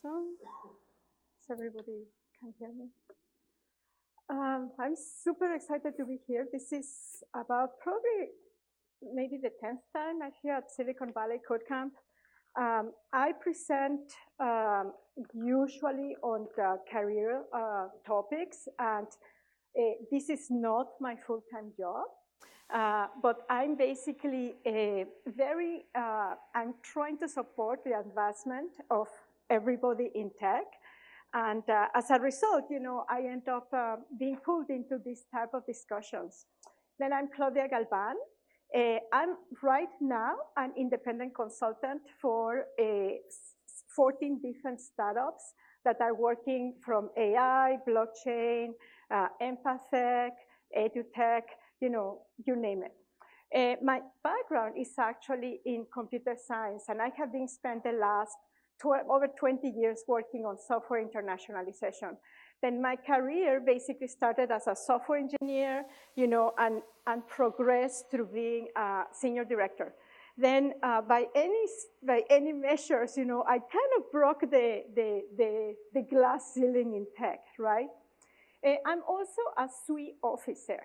Awesome. So everybody can hear me. I'm super excited to be here. This is about probably maybe the 10th time I'm here at Silicon Valley Code Camp. I present usually on the career topics, and this is not my full-time job. But I'm basically I'm trying to support the advancement of everybody in tech. And as a result, I end up being pulled into this type of discussions. Then I'm Claudia Galvan. I'm right now an independent consultant for 14 different startups that are working from AI, blockchain, empathic, edutech, you name it. My background is actually in computer science, and I have been spent the last over 20 years working on software internationalization. Then my career basically started as a software engineer, and progressed through being a senior director. Then by any measures, I kind of broke the glass ceiling in tech, right? I'm also a SWE officer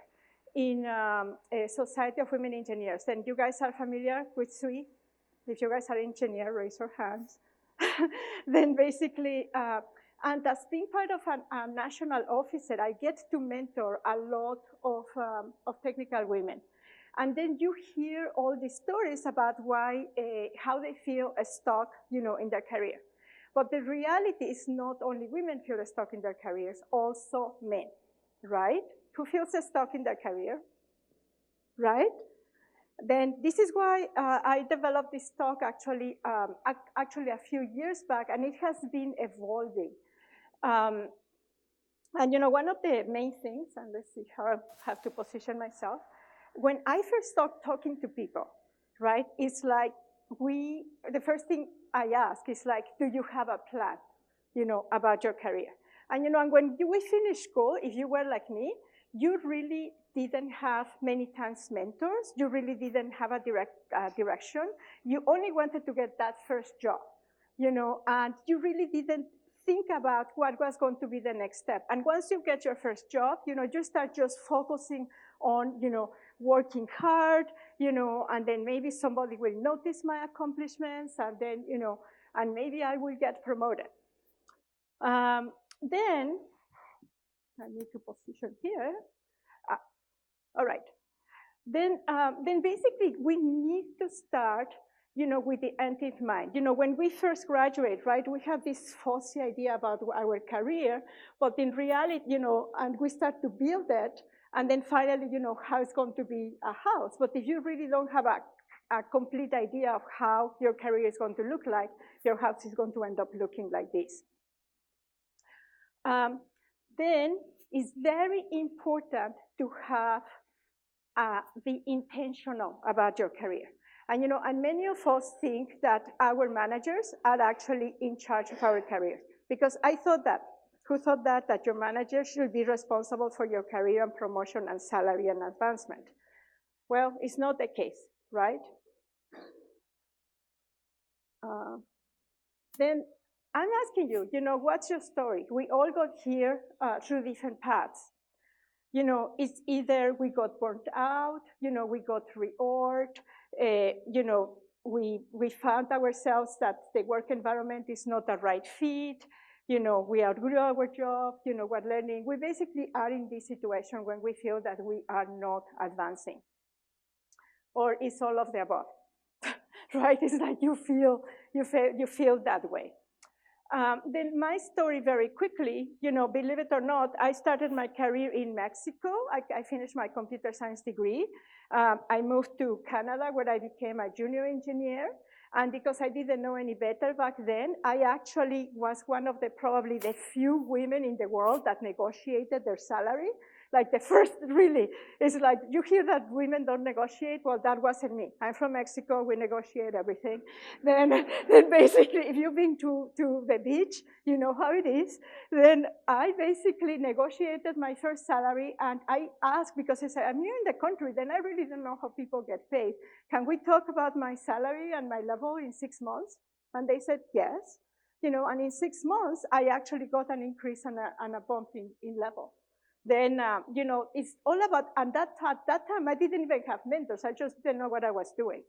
in a Society of Women Engineers. And you guys are familiar with SWE? If you guys are engineers, raise your hands. Then basically, and as being part of a national officer, I get to mentor a lot of technical women. And then you hear all these stories about how they feel stuck, in their career. But the reality is not only women feel stuck in their careers, also men, right? Who feels stuck in their career, right? Then this is why I developed this talk actually a few years back, and it has been evolving. And one of the main things, and let's see how I have to position myself, when I first start talking to people, right, it's like the first thing I ask is like, do you have a plan, about your career? And and when we finish school, if you were like me, you really didn't have many times mentors. You really didn't have a direct direction. You only wanted to get that first job, and you really didn't think about what was going to be the next step. And once you get your first job, you start just focusing on, working hard, and then maybe somebody will notice my accomplishments, and then, and maybe I will get promoted. Then, I need to position here. All right. Then basically, we need to start, with the end in mind. When we first graduate, right, we have this fuzzy idea about our career, but in reality, and we start to build it, and then finally, how it's going to be a house. But if you really don't have a complete idea of how your career is going to look like, your house is going to end up looking like this. Then it's very important to have be intentional about your career. And, and many of us think that our managers are actually in charge of our careers. Because who thought that your manager should be responsible for your career and promotion and salary and advancement? Well, it's not the case, right? Then I'm asking you, what's your story? We all got here through different paths. It's either we got burnt out, we got reorged, we found ourselves that the work environment is not the right fit, we outgrew our job, we're learning. We basically are in this situation when we feel that we are not advancing. Or it's all of the above, right? It's like you feel that way. Then my story very quickly, believe it or not, I started my career in Mexico. I finished my computer science degree. I moved to Canada where I became a junior engineer. And because I didn't know any better back then, I actually was one of probably the few women in the world that negotiated their salary. Like the first, really, it's like, you hear that women don't negotiate? Well, that wasn't me. I'm from Mexico, we negotiate everything. Then basically, if you've been to the beach, you know how it is. Then I basically negotiated my first salary, and I asked, because I said, I'm new in the country, then I really don't know how people get paid. Can we talk about my salary and my level in 6 months? And they said, yes. and in 6 months, I actually got an increase and a bump in level. Then, it's all about, and at that time, I didn't even have mentors. I just didn't know what I was doing.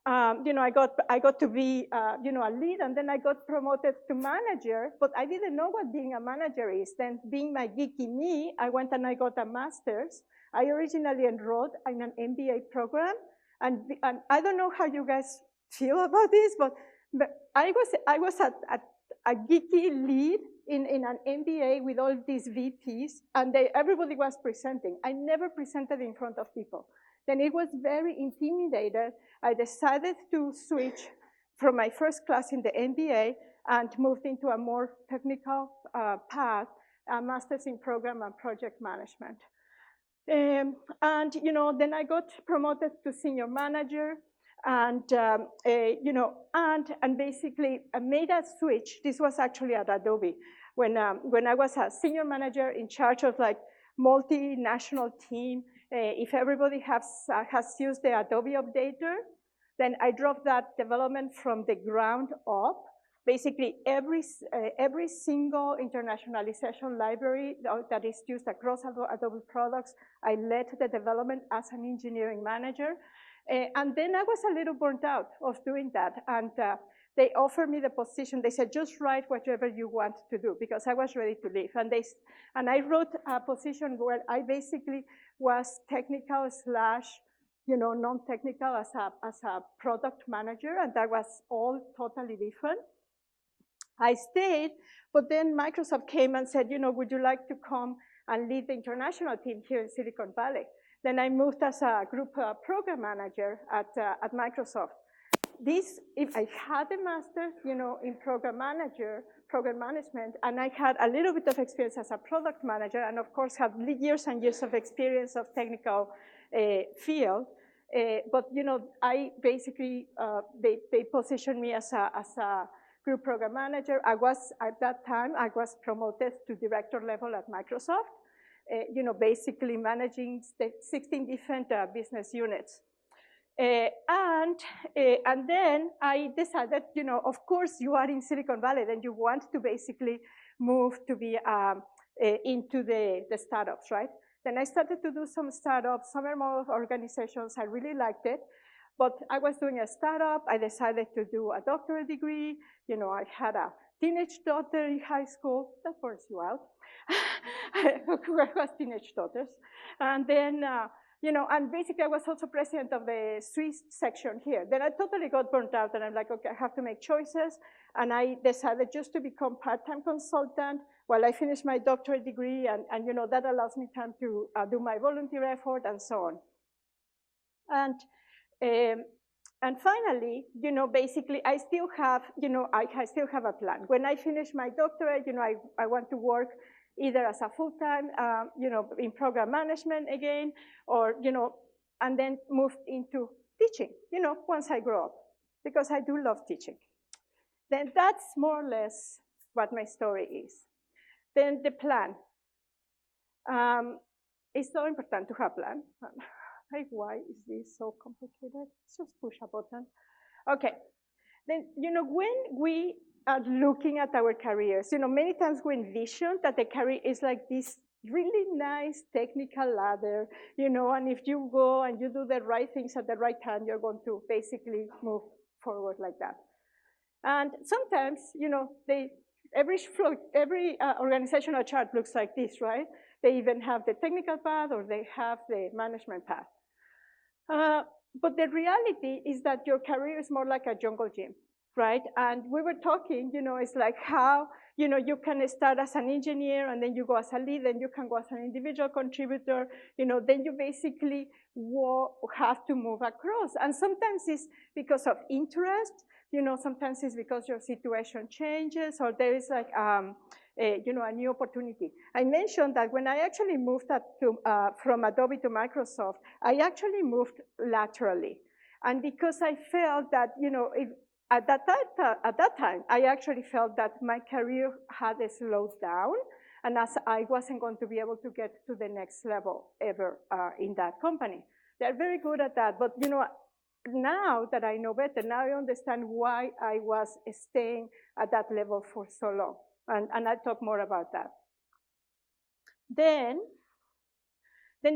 I got to be, a lead, and then I got promoted to manager, but I didn't know what being a manager is. Then, being my geeky me, I went and I got a master's. I originally enrolled in an MBA program, and I don't know how you guys feel about this, but I was a geeky lead in an MBA with all these VPs, and everybody was presenting. I never presented in front of people. Then it was very intimidated. I decided to switch from my first class in the MBA and moved into a more technical path, a master's in program and project management. And then I got promoted to senior manager, and and basically I made a switch. This was actually at Adobe when I was a senior manager in charge of like multinational team. If everybody has used the Adobe Updater, then I drove that development from the ground up. Basically, every single internationalization library that is used across Adobe products, I led the development as an engineering manager. And then I was a little burnt out of doing that. And they offered me the position. They said, just write whatever you want to do, because I was ready to leave. And I wrote a position where I basically was technical / non-technical as a product manager, and that was all totally different. I stayed, but then Microsoft came and said, would you like to come and lead the international team here in Silicon Valley? Then I moved as a group program manager at Microsoft. If I had a master's, in program management, and I had a little bit of experience as a product manager, and of course had years and years of experience of technical field. But I basically they positioned me as a group program manager. At that time I was promoted to director level at Microsoft. Basically managing 16 different business units. And then I decided, of course, you are in Silicon Valley, then you want to basically move to be into the startups, right? Then I started to do some startups, some more organizations. I really liked it. But I was doing a startup. I decided to do a doctorate degree. I had a teenage daughter in high school. That burns you out. Who was teenage daughters. And then, and basically I was also president of the Swiss section here. Then I totally got burnt out, and I'm like, okay, I have to make choices. And I decided just to become part-time consultant while I finish my doctorate degree, and that allows me time to do my volunteer effort and so on. And finally, basically, I still have, I still have a plan. When I finish my doctorate, I want to work either as a full-time, in program management again, or, and then move into teaching, once I grow up, because I do love teaching. Then that's more or less what my story is. Then the plan. It's so important to have a plan. Like, why is this so complicated? Let's just push a button. Okay. Then, when we are looking at our careers, many times we envision that the career is like this really nice technical ladder, and if you go and you do the right things at the right time, you're going to basically move forward like that. And sometimes, every organizational chart looks like this, right? They even have the technical path, or they have the management path. But the reality is that your career is more like a jungle gym, right? And we were talking, it's like how, you can start as an engineer, and then you go as a lead, and you can go as an individual contributor, then you basically have to move across. And sometimes it's because of interest, sometimes it's because your situation changes, or there is like, a new opportunity. I mentioned that when I actually moved from Adobe to Microsoft, I actually moved laterally. And because I felt that, at that time, I actually felt that my career had slowed down, and as I wasn't going to be able to get to the next level ever in that company. They're very good at that, but now that I know better, now I understand why I was staying at that level for so long. And I'll talk more about that. Then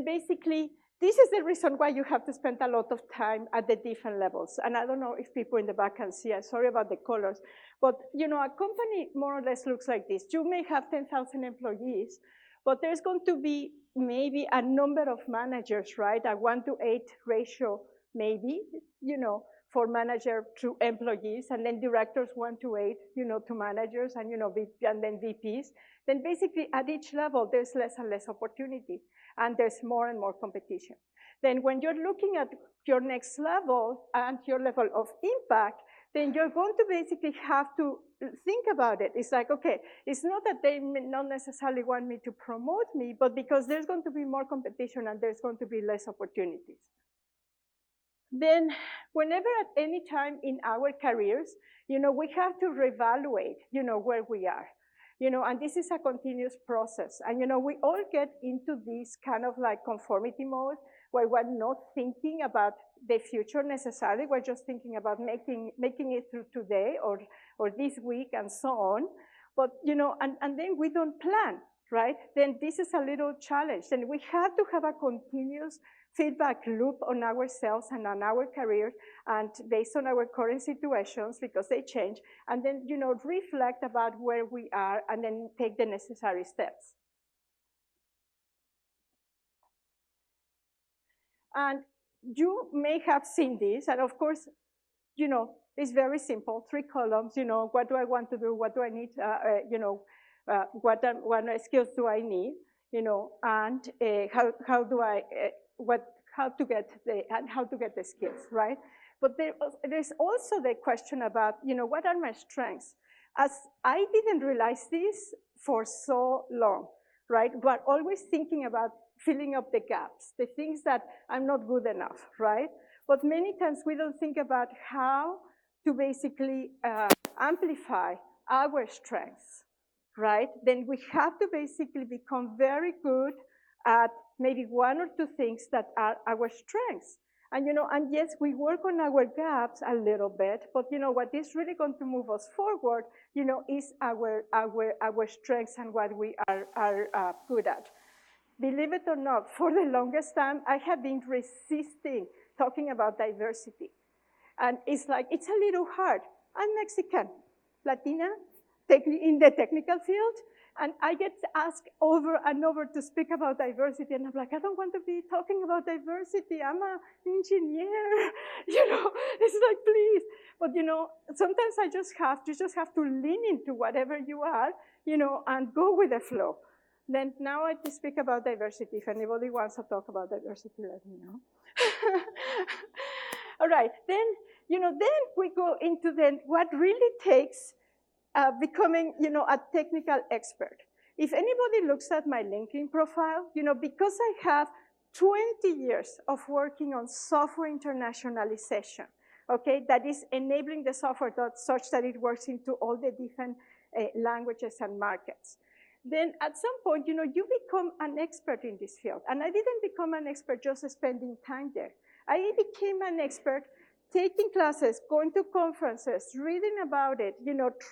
basically, this is the reason why you have to spend a lot of time at the different levels. And I don't know if people in the back can see, I'm sorry about the colors, but a company more or less looks like this. You may have 10,000 employees, but there's going to be maybe a number of managers, right? A 1-to-8 ratio, maybe, for manager to employees, and then directors 1-to-8, to managers, and and then VPs. Then basically at each level, there's less and less opportunity, and there's more and more competition. Then when you're looking at your next level and your level of impact, then you're going to basically have to think about it. It's like, okay, it's not that they not necessarily want me to promote me, but because there's going to be more competition and there's going to be less opportunities. Then whenever at any time in our careers, we have to reevaluate, where we are. And this is a continuous process. And, we all get into this kind of like conformity mode where we're not thinking about the future necessarily. We're just thinking about making it through today or this week and so on. But, and then we don't plan, right? Then this is a little challenge. And we have to have a continuous feedback loop on ourselves and on our careers, and based on our current situations, because they change, and then, reflect about where we are and then take the necessary steps. And you may have seen this, and of course, it's very simple, 3 columns, what do I want to do, what do I need, what skills do I need, and how to get the skills, right? But there's also the question about, what are my strengths? As I didn't realize this for so long, right? But always thinking about filling up the gaps, the things that I'm not good enough, right? But many times we don't think about how to basically amplify our strengths, right? Then we have to basically become very good at maybe 1 or 2 things that are our strengths. And, and yes, we work on our gaps a little bit, but, what is really going to move us forward, is our strengths and what we are good at. Believe it or not, for the longest time, I have been resisting talking about diversity. And it's like, it's a little hard. I'm Mexican, Latina, in the technical field, and I get asked over and over to speak about diversity, and I'm like, I don't want to be talking about diversity. I'm an engineer, It's like, please. But, sometimes you just have to lean into whatever you are, and go with the flow. Then now I can speak about diversity. If anybody wants to talk about diversity, let me know. All right, then, then we go into what really takes becoming, a technical expert. If anybody looks at my LinkedIn profile, because I have 20 years of working on software internationalization, okay, that is enabling the software such that it works into all the different languages and markets. Then at some point, you become an expert in this field. And I didn't become an expert just spending time there. I became an expert taking classes, going to conferences, reading about it,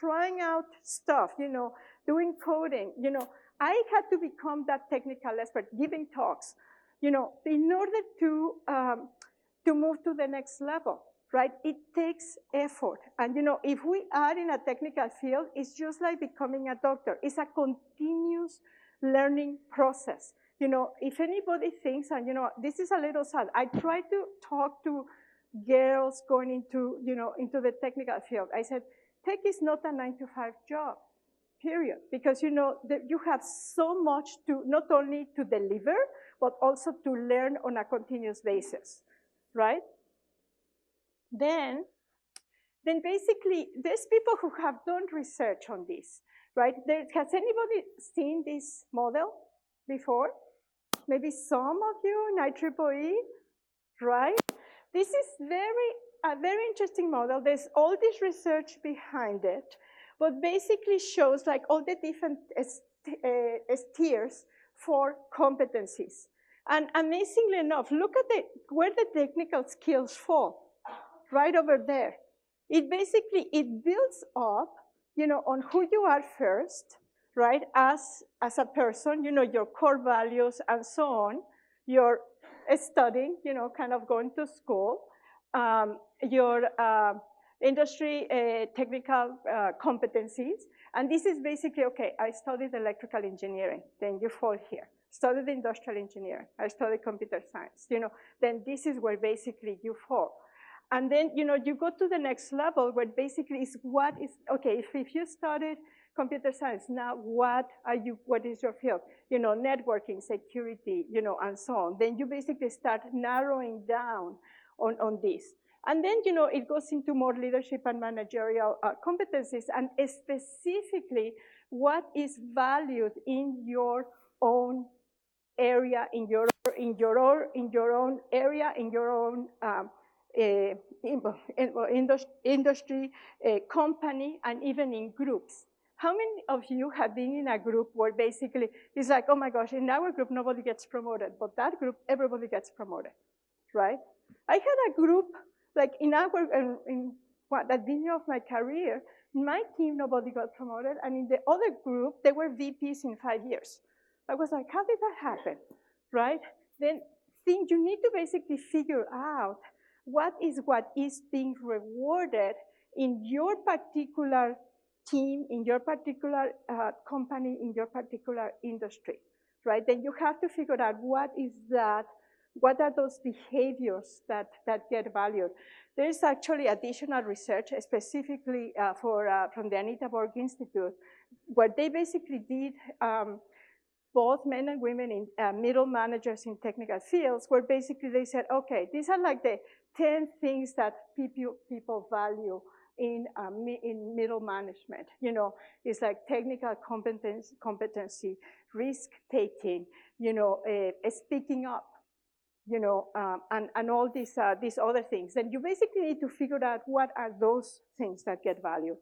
trying out stuff, doing coding, I had to become that technical expert, giving talks, in order to move to the next level, right? It takes effort. And, if we are in a technical field, it's just like becoming a doctor. It's a continuous learning process. If anybody thinks, and, this is a little sad, I try to talk to girls going into, into the technical field. I said, tech is not a 9-to-5 job, period. Because, you have so much to, not only to deliver, but also to learn on a continuous basis, right? Then basically, there's people who have done research on this, right? Has anybody seen this model before? Maybe some of you in IEEE, right? This is a very interesting model. There's all this research behind it, but basically shows like all the different tiers for competencies. And amazingly enough, look at where the technical skills fall. right over there. It basically, it builds up, on who you are first, right, as a person, your core values and so on, your studying, kind of going to school, your industry technical competencies. And this is basically, okay, I studied electrical engineering, then you fall here. Studied industrial engineering, I studied computer science, then this is where basically you fall. And then, you go to the next level where basically is what is, okay, if you studied computer science, now what is your field? Networking, security, and so on. Then you basically start narrowing down on this. And then, it goes into more leadership and managerial competencies, and specifically what is valued in your own area, in your own area, in your own industry, company, and even in groups. How many of you have been in a group where basically it's like, oh my gosh, in our group nobody gets promoted, but that group everybody gets promoted, right? I had a group like in at the beginning of my career, in my team nobody got promoted, and in the other group they were VPs in 5 years. I was like, how did that happen, right? Then you need to basically figure out what is being rewarded in your particular team, in your particular company, in your particular industry, right? Then you have to figure out what are those behaviors that get valued. There is actually additional research specifically from the Anita Borg Institute, where they basically did both men and women in middle managers in technical fields, where basically they said, okay, these are like the 10 things that people value in middle management. It's like technical competency, risk-taking, speaking up, and all these other things. And you basically need to figure out what are those things that get valued.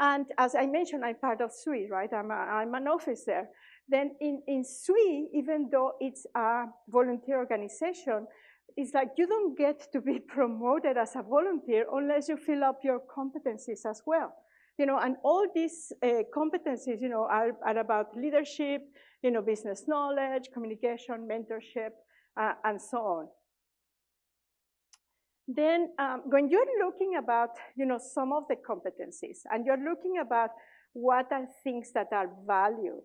And as I mentioned, I'm part of SWE, right? I'm an officer. Then in SWE, even though it's a volunteer organization, it's like you don't get to be promoted as a volunteer unless you fill up your competencies as well. And all these competencies, are about leadership, business knowledge, communication, mentorship, and so on. Then when you're looking about, some of the competencies, and you're looking about what are things that are valued,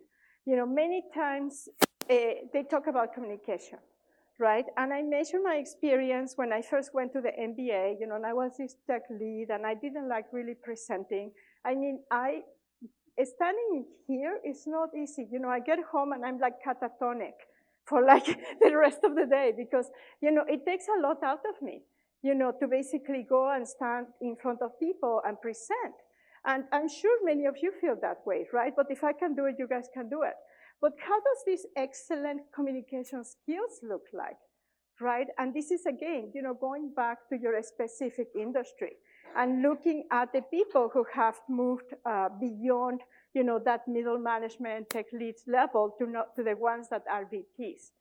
many times they talk about communication, right? And I mentioned my experience when I first went to the MBA, and I was this tech lead, and I didn't like really presenting. I mean, standing here is not easy. I get home and I'm like catatonic for like the rest of the day because, it takes a lot out of me. To basically go and stand in front of people and present. And I'm sure many of you feel that way, right? But if I can do it, you guys can do it. But how does this excellent communication skills look like, right? And this is, again, going back to your specific industry and looking at the people who have moved beyond, that middle management tech leads level to the ones that are VPs.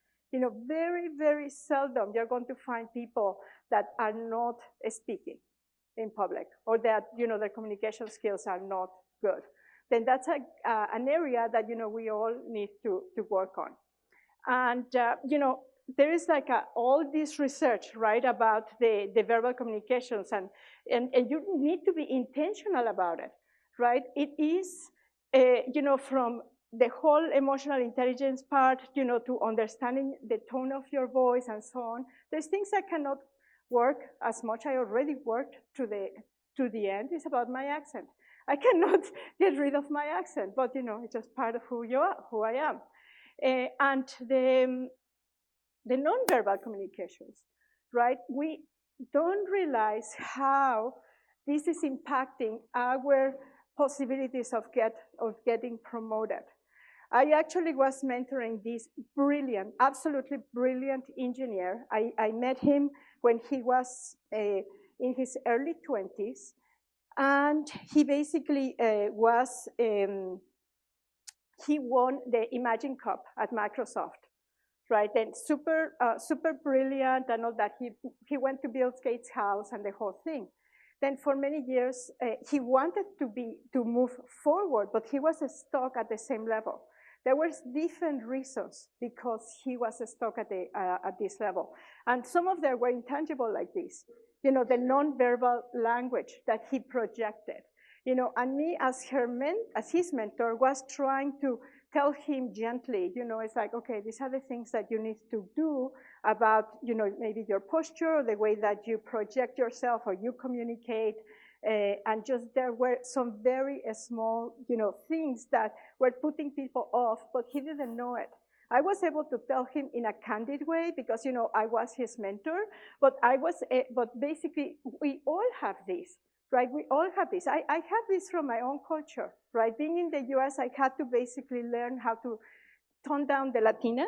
Very, very seldom you're going to find people that are not speaking in public or that, their communication skills are not good. Then that's an area that, we all need to work on. And, there is like all this research, right, about the verbal communications, and you need to be intentional about it, right? It is, from the whole emotional intelligence part, to understanding the tone of your voice and so on. There's things I cannot work as much. I already worked to the end. It's about my accent. I cannot get rid of my accent, but it's just part of who I am. And the nonverbal communications, right? We don't realize how this is impacting our possibilities of getting promoted. I actually was mentoring this brilliant, absolutely brilliant engineer. I met him when he was in his early 20s, and he basically he won the Imagine Cup at Microsoft, right? And super brilliant and all that. He went to Bill Gates' house and the whole thing. Then for many years, he wanted to move forward, but he was stuck at the same level. There were different reasons because he was stuck at this level. And some of them were intangible like this. The nonverbal language that he projected. And me as his mentor was trying to tell him gently, it's like, okay, these are the things that you need to do about, maybe your posture, or the way that you project yourself or you communicate. And just there were some very small, things that were putting people off, but he didn't know it. I was able to tell him in a candid way because, I was his mentor, but basically we all have this. Right, we all have this. I have this from my own culture, right? Being in the US, I had to basically learn how to tone down the Latina,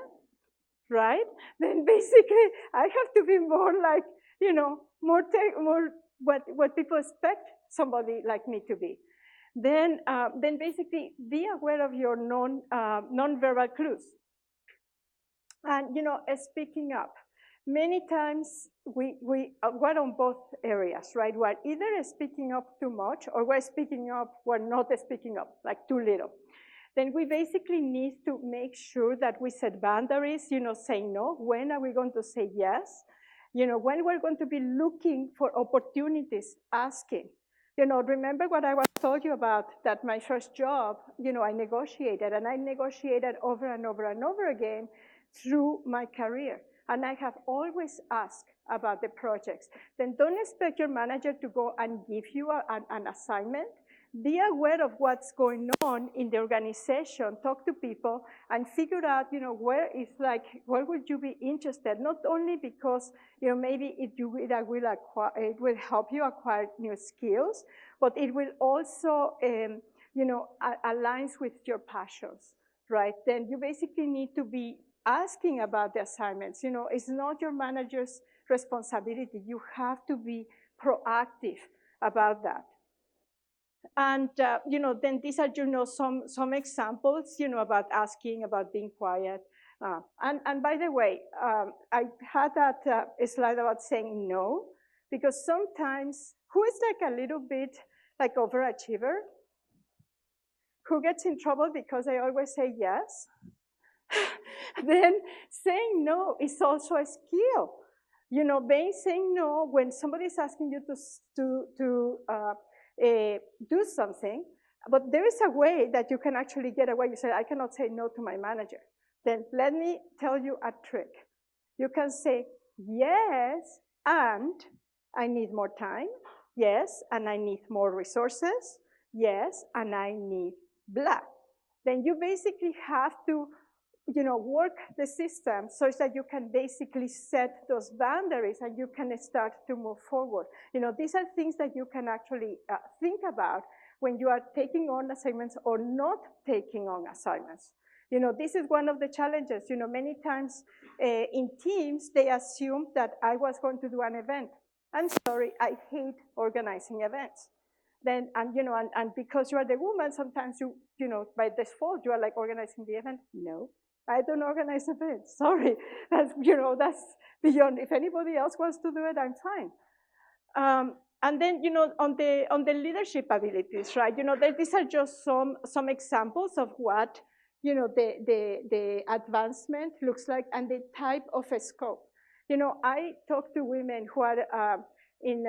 right? Then basically, I have to be more like, more what people expect somebody like me to be. Then basically, be aware of your non-verbal clues. And, speaking up. Many times we're on both areas, right? We're either speaking up too much or we're not speaking up, like too little. Then we basically need to make sure that we set boundaries, say no. When are we going to say yes? When we're going to be looking for opportunities, asking. Remember what I was told you about, that my first job, I negotiated, and I negotiated over and over and over again through my career. And I have always asked about the projects. Then don't expect your manager to go and give you an assignment. Be aware of what's going on in the organization. Talk to people and figure out, where would you be interested? Not only because, maybe it will help you acquire new skills, but it will also, aligns with your passions, right? Then you basically need to be asking about the assignments. It's not your manager's responsibility. You have to be proactive about that. And, then these are, some examples, about asking, about being quiet. And by the way, I had that slide about saying no, because sometimes, who is like a little bit like overachiever? Who gets in trouble because I always say yes? Then saying no is also a skill. Saying no when somebody's asking you to do something, but there is a way that you can actually get away. You say, I cannot say no to my manager. Then let me tell you a trick. You can say, yes, and I need more time. Yes, and I need more resources. Yes, and I need blah. Then you basically have to work the system so that you can basically set those boundaries and you can start to move forward. These are things that you can actually think about when you are taking on assignments or not taking on assignments. This is one of the challenges. Many times in teams, they assume that I was going to do an event. I'm sorry, I hate organizing events. Then, and because you are the woman, sometimes by default, you are like organizing the event. No. I don't organize events. Sorry, that's beyond. If anybody else wants to do it, I'm fine. And then on the leadership abilities, right? These are just some examples of what the advancement looks like and the type of a scope. I talk to women who are in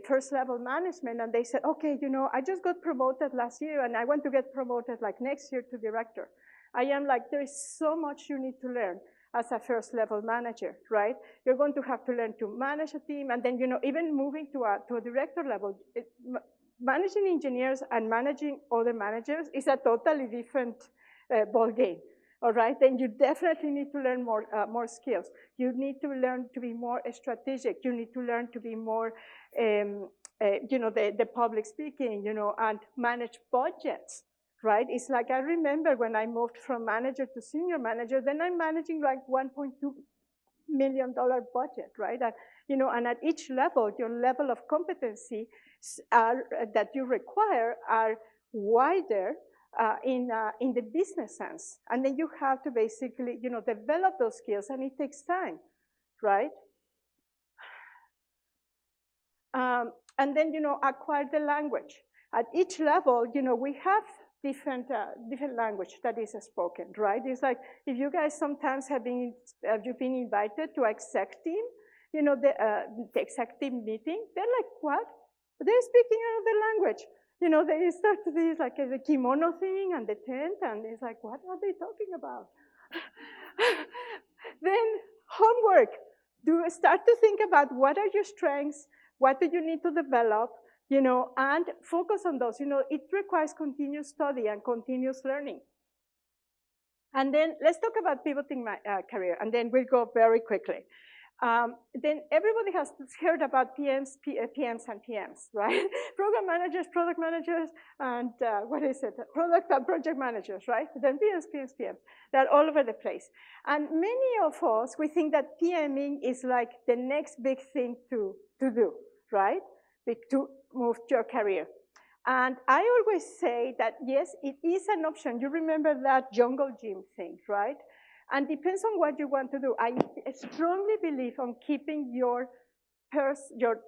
first level management, and they said, okay, I just got promoted last year, and I want to get promoted like next year to director. I am like, there is so much you need to learn as a first level manager, right? You're going to have to learn to manage a team, and then, even moving to a director level, managing engineers and managing other managers is a totally different ball game, all right? Then you definitely need to learn more skills. You need to learn to be more strategic. You need to learn to be more, the public speaking, and manage budgets. Right? It's like I remember when I moved from manager to senior manager, then I'm managing like $1.2 million budget, right? And at each level, your level of competency that you require are wider in the business sense. And then you have to basically, develop those skills, and it takes time, right? And then, acquire the language. At each level, we have different language that is spoken, right? It's like if you guys sometimes have you've been invited to exec team, the exec team meeting, they're like, what? They're speaking another language. They start to do like the kimono thing and the tent, and it's like, what are they talking about? Then homework. Start to think about what are your strengths, what do you need to develop, and focus on those. It requires continuous study and continuous learning. And then let's talk about pivoting my career, and then we'll go very quickly. Then everybody has heard about PMs and PMs, right? Program managers, product managers, and product and project managers, right? Then PMs. They're all over the place. And many of us, we think that PMing is like the next big thing to do, right? To move your career. And I always say that, yes, it is an option. You remember that jungle gym thing, right? And depends on what you want to do. I strongly believe on keeping your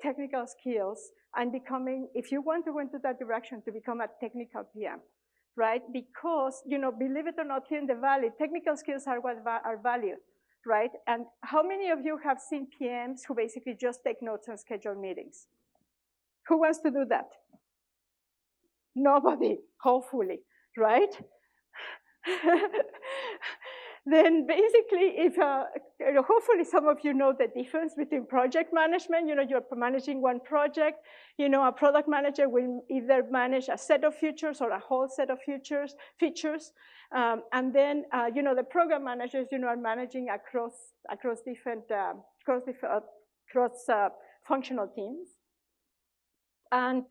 technical skills and becoming, if you want to go into that direction, to become a technical PM, right? Because, believe it or not, here in the Valley, technical skills are what are valued, right? And how many of you have seen PMs who basically just take notes and schedule meetings? Who wants to do that? Nobody, hopefully, right? Then basically, if hopefully some of you know the difference between project management. You're managing one project. A product manager will either manage a set of features or a whole set of features. And then the program managers are managing across different functional teams. And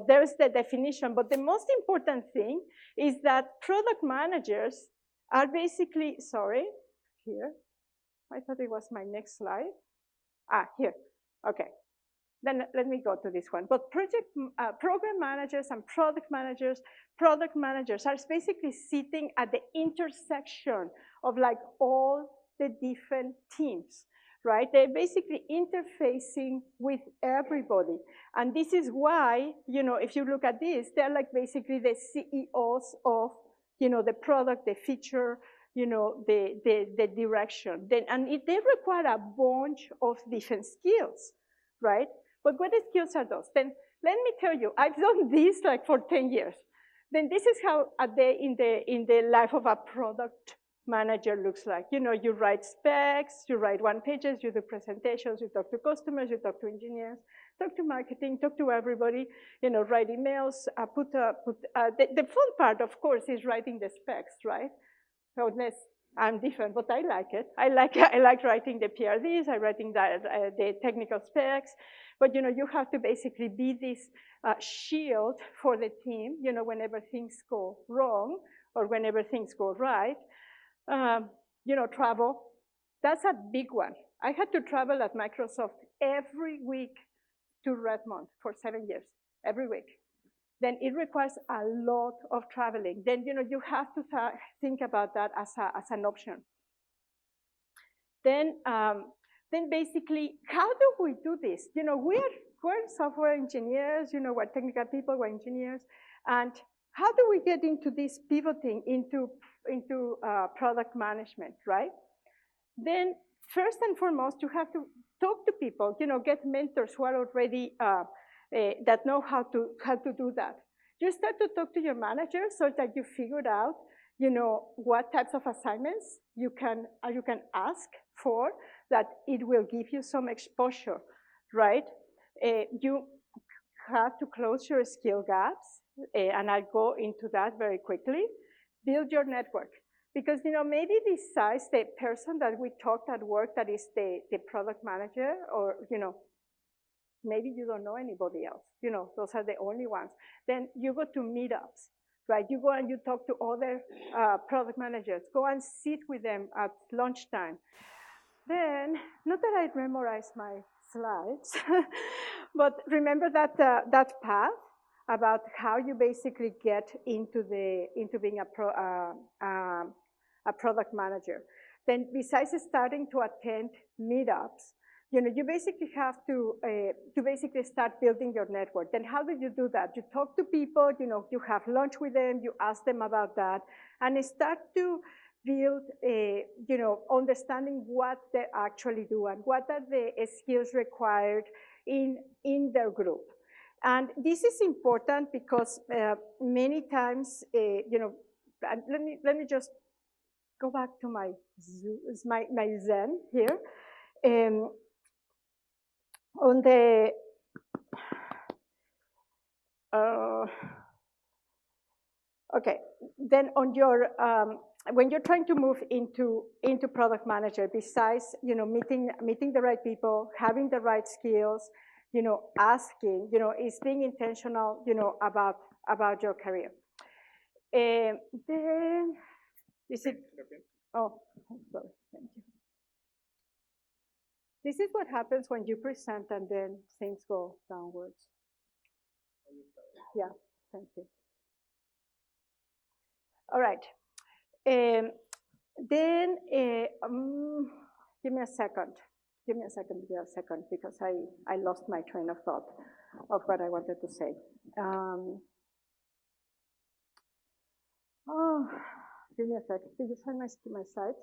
there's the definition, but the most important thing is that product managers are basically, here. I thought it was my next slide. Here, okay. Then let me go to this one. But program managers and product managers are basically sitting at the intersection of like all the different teams, right? They're basically interfacing with everybody. And this is why, if you look at this, they're like basically the CEOs of, the product, the feature, the direction. They require a bunch of different skills, right? But what skills are those? Then let me tell you, I've done this like for 10 years. Then this is how a day in the life of a product manager looks like. You write specs, you write one-pagers, you do presentations, you talk to customers, you talk to engineers, talk to marketing, talk to everybody, write emails, the fun part, of course, is writing the specs, right? So I'm different, but I like it. I like writing the PRDs, I'm writing the technical specs, but you have to basically be this shield for the team, whenever things go wrong or whenever things go right. Travel, that's a big one. I had to travel at Microsoft every week to Redmond for 7 years, every week. Then it requires a lot of traveling. Then, you have to think about that as an option. Then basically, how do we do this? We're software engineers, we're technical people, we're engineers, and how do we get into this pivoting into product management, right? Then first and foremost, you have to talk to people, get mentors who are already, that know how to do that. You start to talk to your manager so that you figured out, what types of assignments you can ask for, that it will give you some exposure, right? You have to close your skill gaps, and I'll go into that very quickly. Build your network. Because, maybe besides the person that we talked at work that is the product manager, or, maybe you don't know anybody else. Those are the only ones. Then you go to meetups, right? You go and you talk to other product managers. Go and sit with them at lunchtime. Then, not that I memorized my slides, but remember that path? about how you basically get into being a product manager. Then besides starting to attend meetups, you basically have to basically start building your network. Then how do you do that? You talk to people, you have lunch with them, you ask them about that, and start to build, understanding what they actually do and what are the skills required in their group. And this is important because many times, let me just go back to my Zen here. On the okay, then on your when you're trying to move into product manager, besides meeting the right people, having the right skills, asking, is being intentional, about your career. Then is it? Oh, sorry. Thank you. This is what happens when you present and then things go downwards. Yeah, thank you. All right. Then give me a second. Give me a second, because I lost my train of thought of what I wanted to say. Oh, give me a second. Did you find my slides?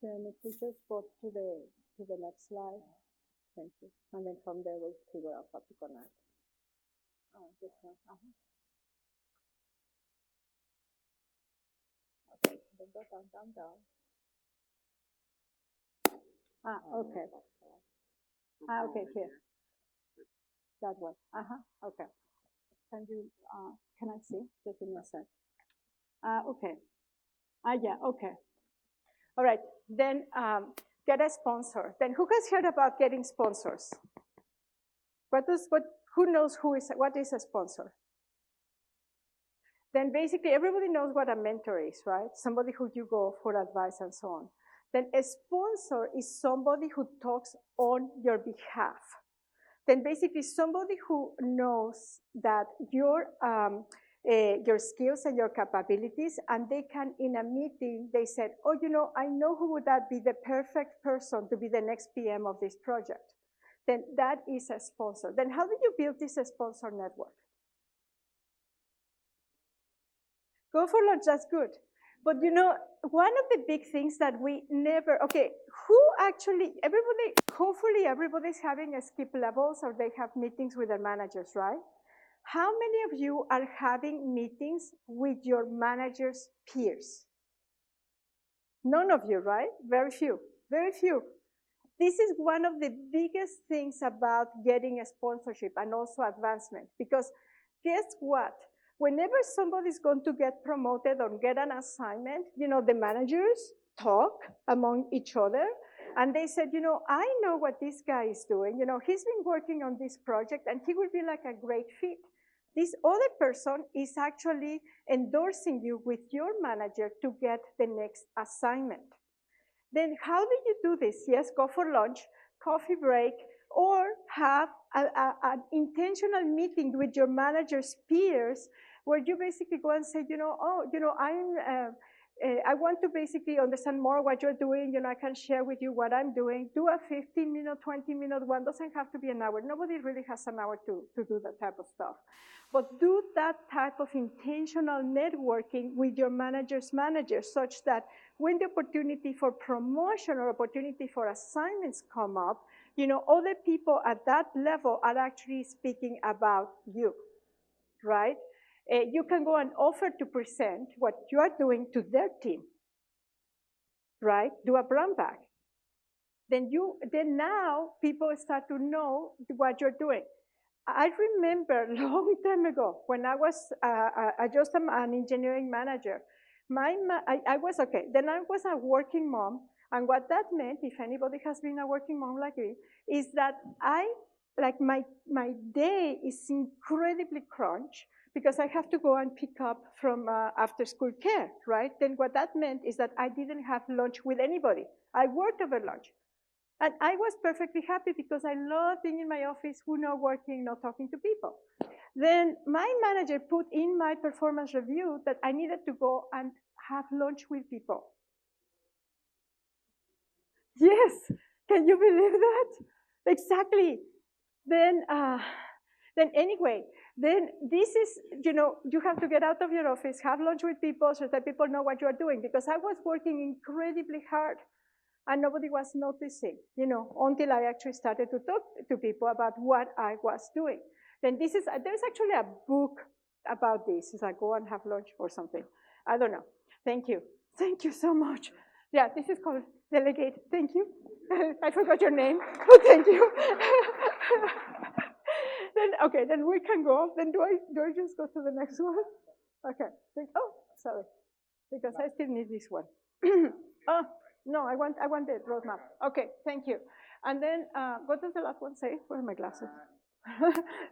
Then if we just go to the next slide, thank you. And then from there we'll figure out how to connect. This one. Okay, then go down. Okay. Okay, here. That one. Okay. Can you? Can I see? Just give me a sec. Okay. Yeah. Okay. All right. Then get a sponsor. Then who has heard about getting sponsors? Who knows what is a sponsor? Then basically everybody knows what a mentor is, right? Somebody who you go for advice and so on. Then a sponsor is somebody who talks on your behalf. Then basically somebody who knows that your skills and your capabilities, and they can, in a meeting, they said, oh, I know who would that be the perfect person to be the next PM of this project. Then that is a sponsor. Then how do you build this sponsor network? Go for lunch, that's good. But one of the big things that we never, who actually, hopefully everybody's having a skip levels or they have meetings with their managers, right? How many of you are having meetings with your manager's peers? None of you, right? Very few, very few. This is one of the biggest things about getting a sponsorship and also advancement, because guess what? Whenever somebody's going to get promoted or get an assignment, the managers talk among each other, and they said, I know what this guy is doing. He's been working on this project, and he would be like a great fit. This other person is actually endorsing you with your manager to get the next assignment. Then how do you do this? Yes, go for lunch, coffee break, or have an intentional meeting with your manager's peers where you basically go and say, I want to basically understand more what you're doing. I can share with you what I'm doing. Do a 15-minute, 20-minute one. Doesn't have to be an hour. Nobody really has an hour to do that type of stuff. But do that type of intentional networking with your manager's manager, such that when the opportunity for promotion or opportunity for assignments come up, other people at that level are actually speaking about you, right? You can go and offer to present what you are doing to their team, right? Do a brand back. Then now people start to know what you're doing. I remember a long time ago when I was just an engineering manager. I was okay. Then I was a working mom. And what that meant, if anybody has been a working mom like me, is that my day is incredibly crunch because I have to go and pick up from after school care, right? Then what that meant is that I didn't have lunch with anybody. I worked over lunch. And I was perfectly happy because I love being in my office, not working, not talking to people. Then my manager put in my performance review that I needed to go and have lunch with people. Yes, can you believe that? Exactly. Then anyway, then this is, you have to get out of your office, have lunch with people so that people know what you are doing, because I was working incredibly hard and nobody was noticing, until I actually started to talk to people about what I was doing. Then there's actually a book about this. It's like, go and have lunch or something. I don't know. Thank you. Thank you so much. Yeah, this is called Delegate. Thank you. I forgot your name, but thank you. Then we can go. Then do I just go to the next one? Okay. Oh, sorry, because I still need this one. Oh, no, I want the roadmap. Okay, thank you. And then what does the last one say? Where are my glasses?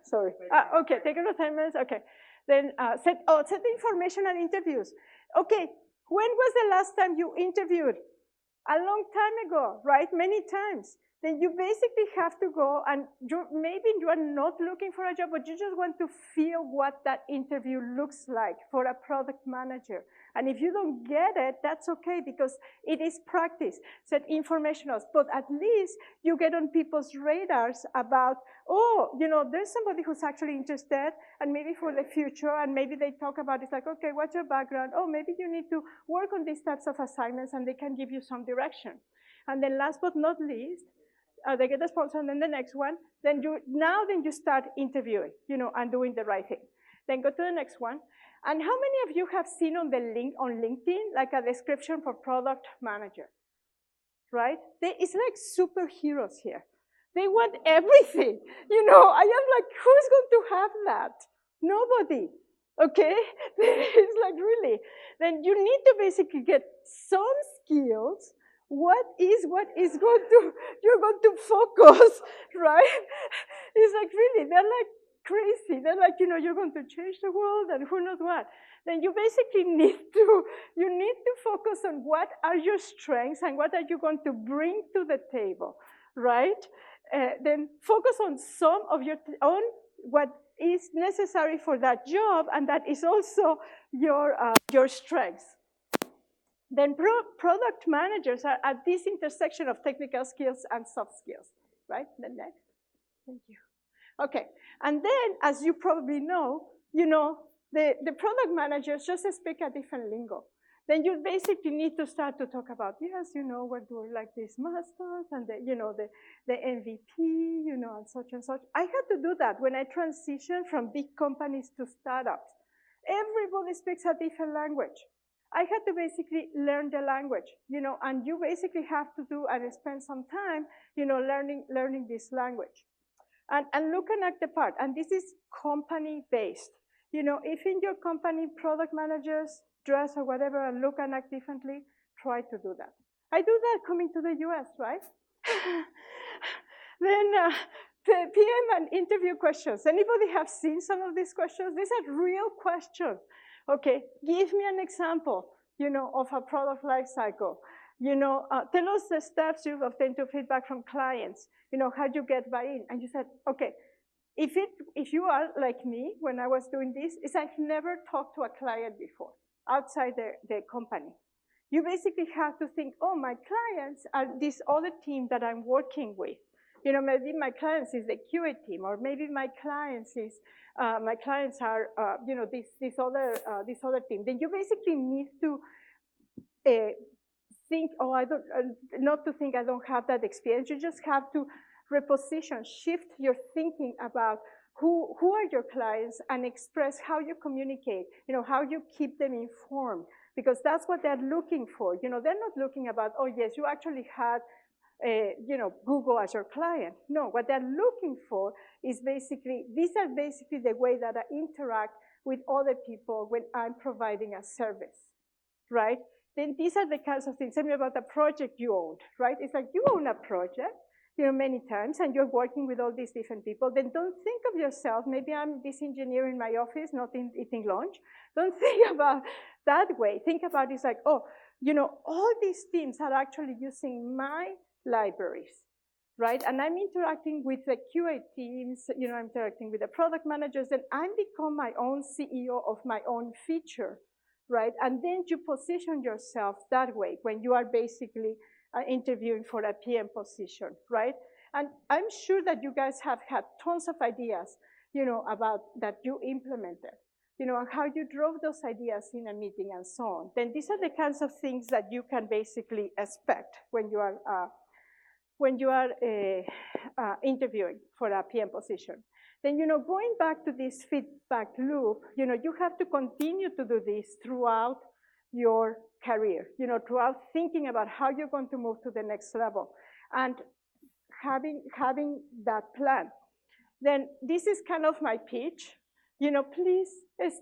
Sorry. Okay, take your assignments. Okay. Then set the information and interviews. Okay, when was the last time you interviewed? A long time ago, right? Many times. Then you basically have to go and maybe you are not looking for a job, but you just want to feel what that interview looks like for a product manager. And if you don't get it, that's okay, because it is practice. Set informationals, but at least you get on people's radars about, oh, there's somebody who's actually interested, and maybe for the future, and maybe they talk about it's like, okay, what's your background? Oh, maybe you need to work on these types of assignments, and they can give you some direction. And then last but not least, they get a sponsor, and then the next one. Then you start interviewing, and doing the right thing. Then go to the next one. And how many of you have seen on LinkedIn, like a description for product manager, right? It's like superheroes here. They want everything. I am like, who's going to have that? Nobody, okay? It's like, really. Then you need to basically get some skills. What is going to, you're going to focus, right? It's like, really, they're like crazy. They're like, you're going to change the world and who knows what. Then you basically need to focus on what are your strengths and what are you going to bring to the table, right? Then focus on some of your own, what is necessary for that job, and that is also your strengths. Then product managers are at this intersection of technical skills and soft skills, right? Then next, thank you. Okay, and then, as you probably know, the product managers just speak a different lingo. Then you basically need to start to talk about, yes, we're doing like these milestones and the MVP, and such and such. I had to do that when I transitioned from big companies to startups. Everybody speaks a different language. I had to basically learn the language, and you basically have to do and spend some time, learning this language. And look and act the part. And this is company-based. If in your company product managers dress or whatever and look and act differently, try to do that. I do that coming to the US, right? Then the PM and interview questions. Anybody have seen some of these questions? These are real questions. Okay, give me an example, of a product life cycle. Tell us the steps you've obtained to feedback from clients. How you get buy-in. And you said, okay, if you are like me when I was doing this, is I've never talked to a client before outside the company. You basically have to think, oh, my clients are this other team that I'm working with. Maybe my clients is the QA team, or maybe my clients are, this other team. Then you basically need to think, oh, not to think I don't have that experience. You just have to reposition, shift your thinking about who are your clients and express how you communicate, how you keep them informed, because that's what they're looking for. They're not looking about, oh, yes, you actually had Google as your client. No, what they're looking for is these are basically the way that I interact with other people when I'm providing a service, right? then these are the kinds of things. Tell me about a project you owned, right? It's like you own a project, many times, and you're working with all these different people. Then don't think of yourself, maybe I'm this engineer in my office, not eating lunch. Don't think about that way. Think about it's like, oh, all these teams are actually using my libraries, right? And I'm interacting with the QA teams, I'm interacting with the product managers, and I become my own CEO of my own feature, right? And then you position yourself that way when you are basically interviewing for a PM position, right? And I'm sure that you guys have had tons of ideas, about that you implemented, and how you drove those ideas in a meeting and so on. Then these are the kinds of things that you can basically expect when you are interviewing for a PM position. Then, going back to this feedback loop, you have to continue to do this throughout your career, throughout thinking about how you're going to move to the next level and having that plan. Then this is kind of my pitch. Please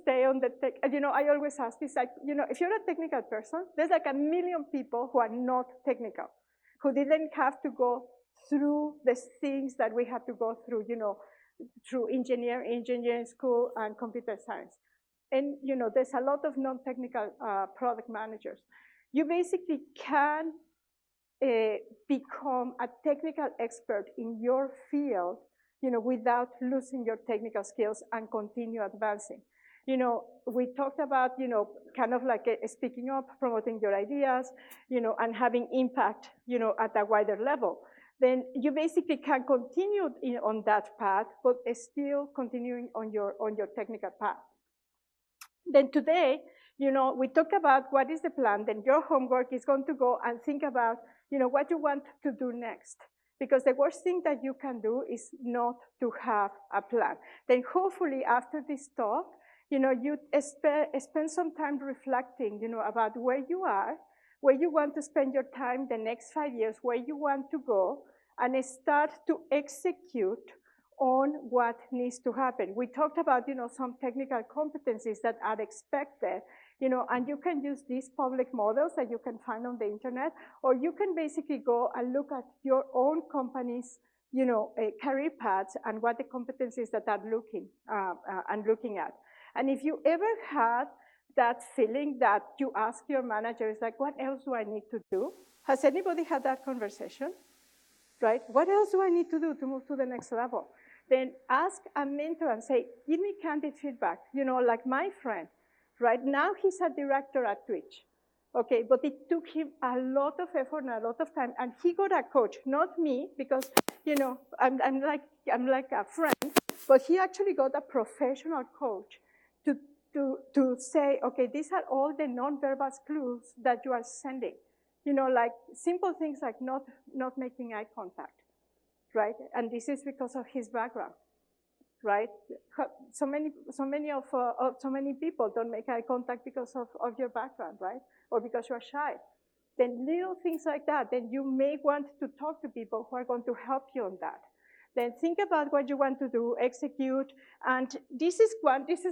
stay on the tech. I always ask this, like, if you're a technical person, there's like 1 million people who are not technical, who didn't have to go through the things that we had to go through, through engineering school and computer science. And, there's a lot of non-technical product managers. You basically can become a technical expert in your field, without losing your technical skills and continue advancing. We talked about, kind of like speaking up, promoting your ideas, and having impact, at a wider level. Then you basically can continue on that path, but still continuing on your technical path. Then today, we talk about what is the plan. Then your homework is going to go and think about, what you want to do next. Because the worst thing that you can do is not to have a plan. Then hopefully after this talk, you spend some time reflecting, about where you are, where you want to spend your time the next 5 years, where you want to go, and start to execute on what needs to happen. We talked about, some technical competencies that are expected, and you can use these public models that you can find on the internet, or you can basically go and look at your own company's, career paths and what the competencies that are looking at. And if you ever had that feeling that you ask your manager, it's like, what else do I need to do? Has anybody had that conversation? Right? What else do I need to do to move to the next level? Then ask a mentor and say, give me candid feedback. Like my friend, right now he's a director at Twitch. Okay, but it took him a lot of effort and a lot of time, and he got a coach, not me, because I'm like a friend, but he actually got a professional coach to say, okay, these are all the nonverbal clues that you are sending. Like simple things like not making eye contact, right? And this is because of his background, right? So many people don't make eye contact because of your background, right? Or because you're shy. Then little things like that, then you may want to talk to people who are going to help you on that. Then think about what you want to do, execute, and this is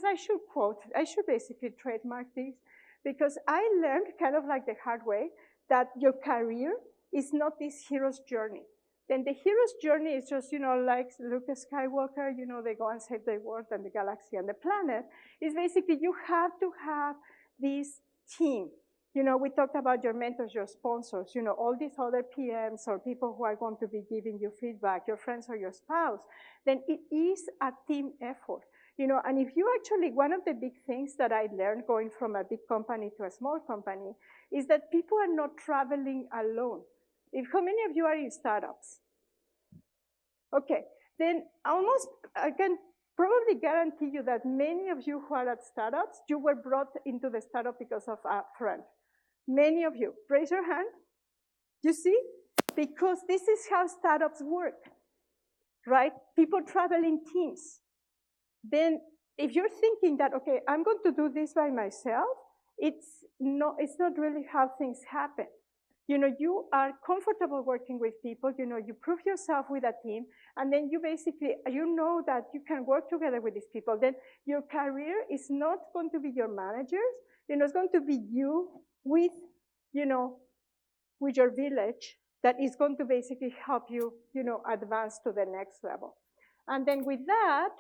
I should basically trademark this, because I learned kind of like the hard way that your career is not this hero's journey. Then the hero's journey is just, like Luke Skywalker, they go and save the world and the galaxy and the planet. It's basically you have to have this team. We talked about your mentors, your sponsors, all these other PMs or people who are going to be giving you feedback, your friends or your spouse. Then it is a team effort. And if you actually, one of the big things that I learned going from a big company to a small company is that people are not traveling alone. How many of you are in startups? Okay, then I can probably guarantee you that many of you who are at startups, you were brought into the startup because of a friend. Many of you, raise your hand. You see? Because this is how startups work, right? People travel in teams. Then if you're thinking that, okay, I'm going to do this by myself, it's not really how things happen. You are comfortable working with people, you prove yourself with a team, and then you basically, that you can work together with these people. Then your career is not going to be your managers, it's going to be you with with your village that is going to basically help you, advance to the next level. And then with that,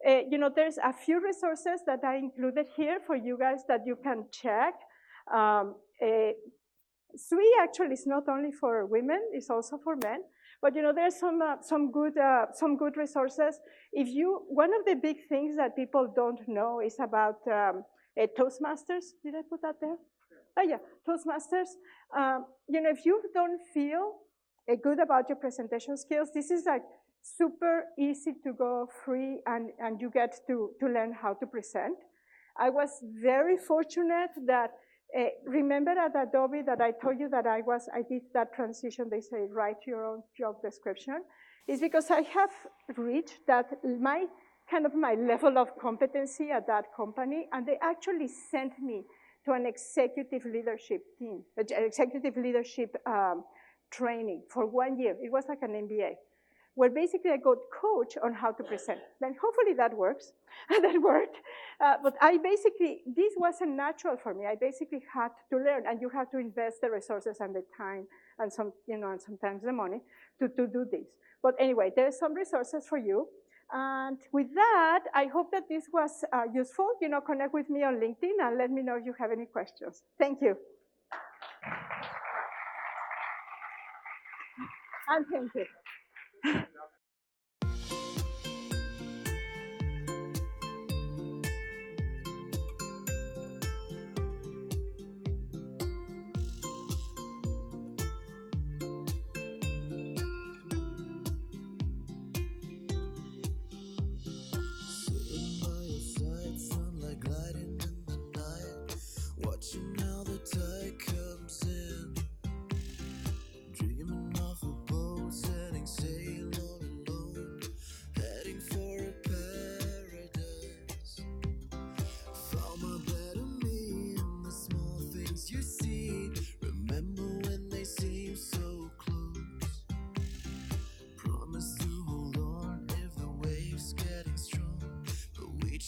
there's a few resources that I included here for you guys that you can check. SWE actually is not only for women, it's also for men. But there's some good resources. One of the big things that people don't know is about Toastmasters. Did I put that there? Oh yeah, Toastmasters. If you don't feel good about your presentation skills, this is like super easy to go free, and you get to learn how to present. I was very fortunate that, remember at Adobe that I told you that I did that transition, they say, write your own job description, is because I have reached that my level of competency at that company, and they actually sent me to an executive leadership team, executive leadership training for 1 year. It was like an MBA, where basically I got coached on how to present. Then hopefully that works, that worked. But this wasn't natural for me. I basically had to learn, and you have to invest the resources and the time and and sometimes the money to do this. But anyway, there's some resources for you. And with that, I hope that this was useful. Connect with me on LinkedIn and let me know if you have any questions. Thank you. And thank you.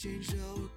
Change our